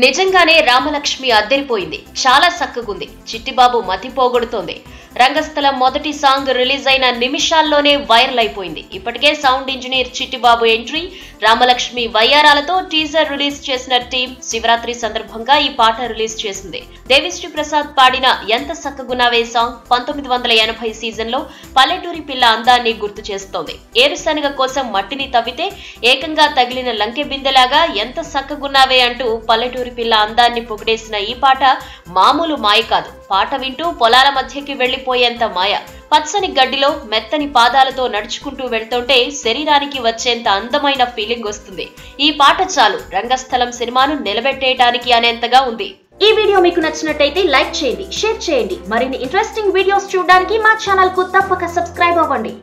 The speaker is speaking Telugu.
నిజంగానే రామలక్ష్మి అద్దరిపోయింది. చాలా సక్కగుంది. చిట్టిబాబు మతి పోగొడుతోంది. రంగస్థలం మొదటి సాంగ్ రిలీజ్ అయిన నిమిషాల్లోనే వైరల్ అయిపోయింది. ఇప్పటికే sound engineer Chittibabu entry, Ramalakshmi వయ్యారాలతో టీజర్ రిలీజ్ చేసిన టీం శివరాత్రి సందర్భంగా ఈ పాట రిలీజ్ చేసింది. దేవిశ్రీ ప్రసాద్ పాడిన ఎంత సక్కగున్నావే సాంగ్ 1980 సీజన్ లో పల్లెటూరి పిల్ల అందాన్ని గుర్తు చేస్తోంది. ఏరుశనగ కోసం మట్టిని తవ్వితే ఏకంగా తగిలిన లంకె బిందెలాగా ఎంత సక్కగున్నావే అంటూ పల్లెటూరి పిల్ల అందాన్ని పొగిడేసిన ఈ పాట మామూలు మాయ కాదు. పాట వింటూ పొలాల మధ్యకి వెళ్లిపోయేంత మాయ. పచ్చని గడ్డిలో మెత్తని పాదాలతో నడుచుకుంటూ వెళ్తుంటే శరీరానికి వచ్చేంత అందమైన ఫీలింగ్ వస్తుంది. ఈ పాట చాలు రంగస్థలం సినిమాను నిలబెట్టేయడానికి అనేంతగా ఉంది. ఈ వీడియో మీకు నచ్చినట్టయితే లైక్ చేయండి, షేర్ చేయండి. మరిన్ని ఇంట్రెస్టింగ్ వీడియోస్ చూడడానికి మా ఛానల్ కు తప్పక సబ్స్క్రైబ్ అవ్వండి.